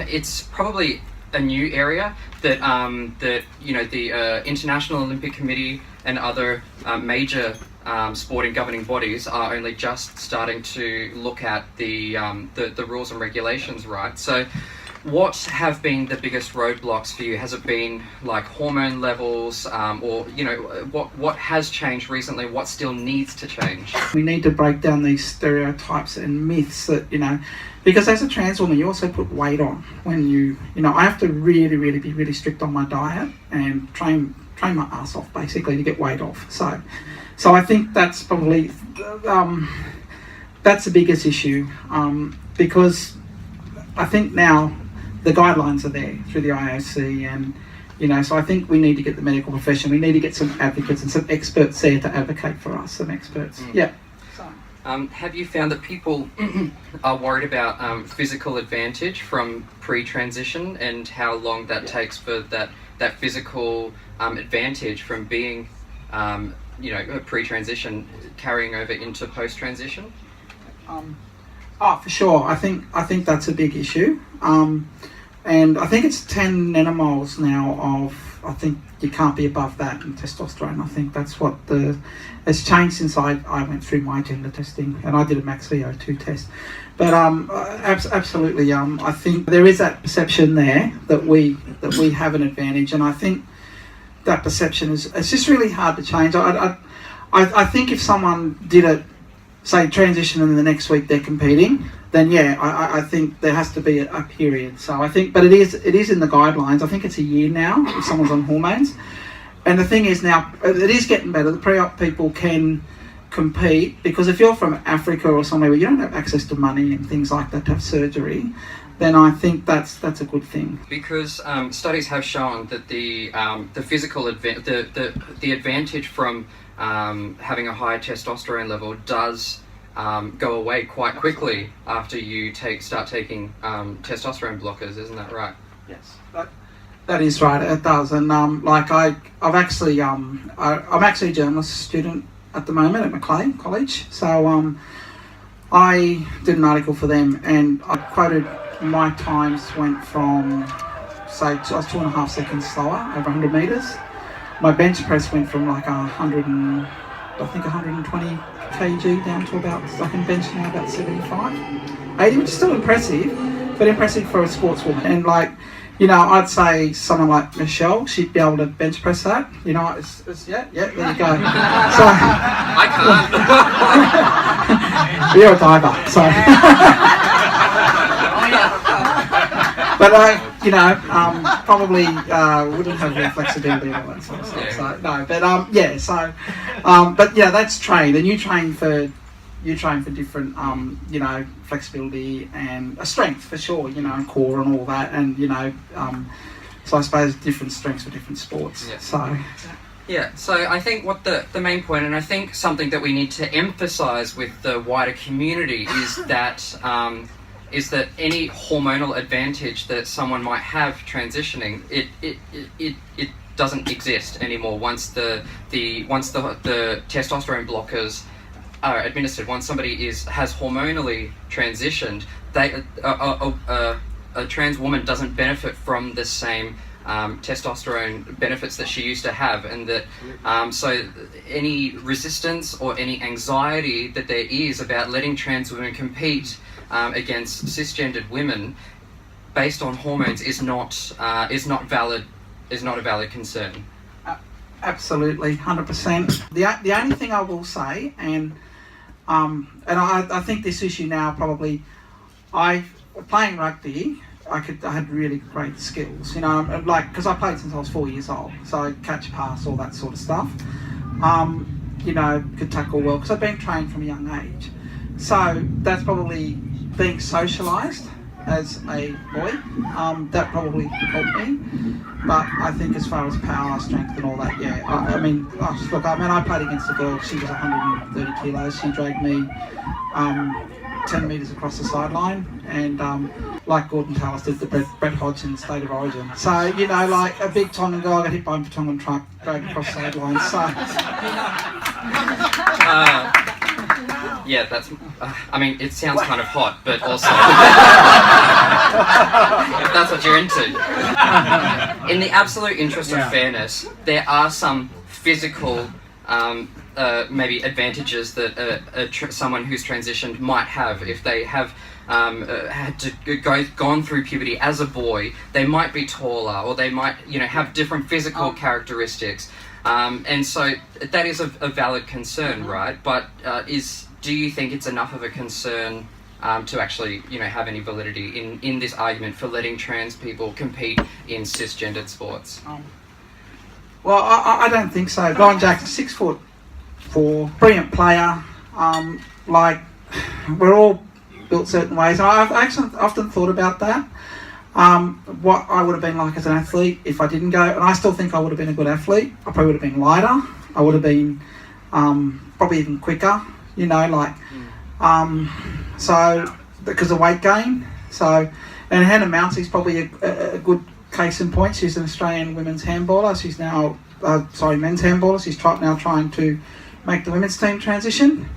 it's probably a new area that the International Olympic Committee and other major sporting governing bodies are only just starting to look at the rules and regulations, right? So what have been the biggest roadblocks for you? Has it been like hormone levels, or what has changed recently? What still needs to change? We need to break down these stereotypes and myths that, because as a trans woman you also put weight on when I have to really be really strict on my diet and train my ass off basically to get weight off. So I think that's probably that's the biggest issue, because I think now the guidelines are there through the IOC, and so I think we need to get the medical profession, we need to get some advocates and some experts there to advocate for us, some experts. Yeah. Have you found that people are worried about physical advantage from pre-transition, and how long that takes for that physical advantage from being pre-transition carrying over into post-transition? For sure. I think that's a big issue. And I think it's 10 nanomoles now of, I think you can't be above that in testosterone. I think that's what it's changed since I went through my gender testing, and I did a max VO2 test. But absolutely, I think there is that perception there that we have an advantage, and I think that perception it's just really hard to change. I think if someone did it, say transition, and the next week they're competing, then I think there has to be a period. So I think, but it is in the guidelines. I think it's a year now if someone's on hormones. And the thing is now, it is getting better. The pre-op people can compete, because if you're from Africa or somewhere where you don't have access to money and things like that to have surgery, then I think that's a good thing. Because studies have shown that the physical the advantage from having a high testosterone level does go away quite quickly after you start taking testosterone blockers. Isn't that right? Yes, that is right. It does. And I'm actually a journalist student at the moment at Macleay College. So I did an article for them, and I quoted my times went from, say, I was 2.5 seconds slower over 100 meters. My bench press went from like 120 kg down to about, I can bench now about 75, 80, which is still impressive, but impressive for a sportswoman. And I'd say someone like Michelle, she'd be able to bench press that. It's there you go. So I can't. You're a diver, so. But probably wouldn't have the flexibility and all that sort of stuff. So no, but that's trained, and you train for different flexibility and a strength for sure, and core and all that, and so I suppose different strengths for different sports. Yeah. So I think what the main point, and I think something that we need to emphasize with the wider community is that any hormonal advantage that someone might have transitioning, it doesn't exist anymore once the testosterone blockers are administered. Once somebody has hormonally transitioned, a trans woman doesn't benefit from the same testosterone benefits that she used to have, and that so any resistance or any anxiety that there is about letting trans women compete against cisgendered women based on hormones is not a valid concern. Absolutely, 100%. The only thing I will say, and I think this issue now probably, playing rugby, I had really great skills, because I played since I was 4 years old, so I catch, pass, all that sort of stuff. Could tackle well because I've been trained from a young age. So that's probably being socialised as a boy, that probably helped me. But I think as far as power, strength and all that, I played against a girl, she was 130 kilos, she dragged me 10 metres across the sideline, and like Gordon Tallis did the Brett Hodgson State of Origin. So, like a big Tongan girl got hit by a Tongan truck, dragged across the sideline. So, Yeah, that's. I mean, it sounds kind of hot, but also if that's what you're into. In the absolute interest of fairness, there are some physical maybe advantages that someone who's transitioned might have if they have had to gone through puberty as a boy. They might be taller, or they might have different physical characteristics, and so that is a valid concern, right? But do you think it's enough of a concern to actually have any validity in this argument for letting trans people compete in cisgendered sports? Well, I don't think so. Brian Jackson, 6'4", brilliant player. We're all built certain ways. I've actually often thought about that. What I would have been like as an athlete if I didn't go, and I still think I would have been a good athlete. I probably would have been lighter. I would have been probably even quicker. So because of weight gain. So, and Hannah Mountie's probably a good case in point. She's an Australian women's handballer. She's now, men's handballer. She's now trying to make the women's team post-transition.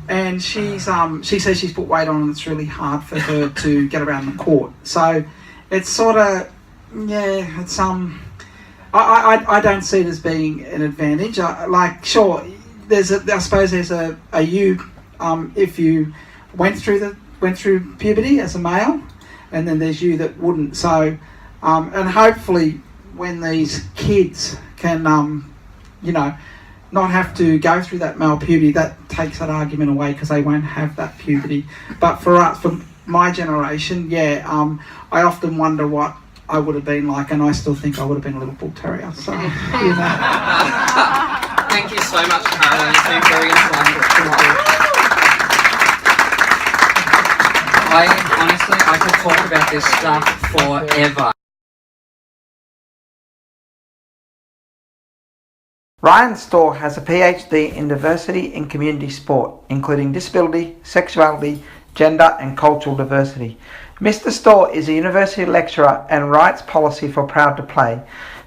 And she says she's put weight on and it's really hard for her to get around the court. So it's sort of, it's I don't see it as being an advantage. Sure, I suppose there's a if you went through puberty as a male, and then there's you that wouldn't. So, and hopefully when these kids can, not have to go through that male puberty, that takes that argument away because they won't have that puberty. But for us, for my generation, I often wonder what I would have been like, and I still think I would have been a little bull terrier. So, Thank you so much, Caroline. It's been very insightful. I could talk about this stuff forever. Ryan Storr has a PhD in diversity in community sport, including disability, sexuality, gender and cultural diversity. Mr. Storr is a university lecturer and writes policy for Proud to Play,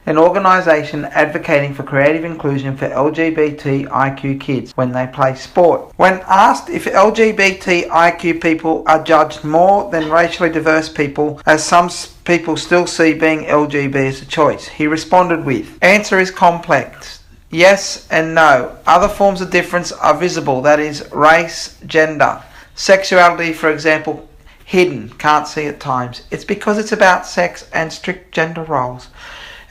an organisation advocating for creative inclusion for LGBTIQ kids when they play sport. When asked if LGBTIQ people are judged more than racially diverse people, as some people still see being LGB as a choice, he responded with, "Answer is complex. Yes and no. Other forms of difference are visible, that is, race, gender. Sexuality, for example, hidden, can't see at times. It's because it's about sex and strict gender roles.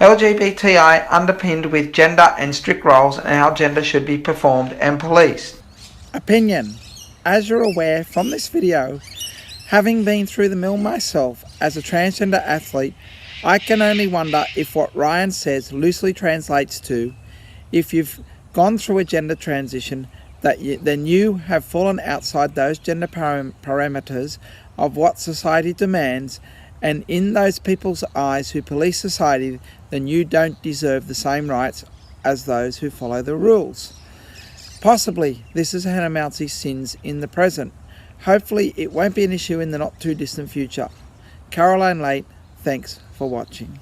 LGBTI underpinned with gender and strict roles and how gender should be performed and policed." Opinion. As you're aware from this video, having been through the mill myself as a transgender athlete, I can only wonder if what Ryan says loosely translates to, if you've gone through a gender transition, then you have fallen outside those gender parameters of what society demands, and in those people's eyes who police society, then you don't deserve the same rights as those who follow the rules. Possibly this is Hannah Mountie's sins in the present. Hopefully it won't be an issue in the not too distant future. Caroline Layt, thanks for watching.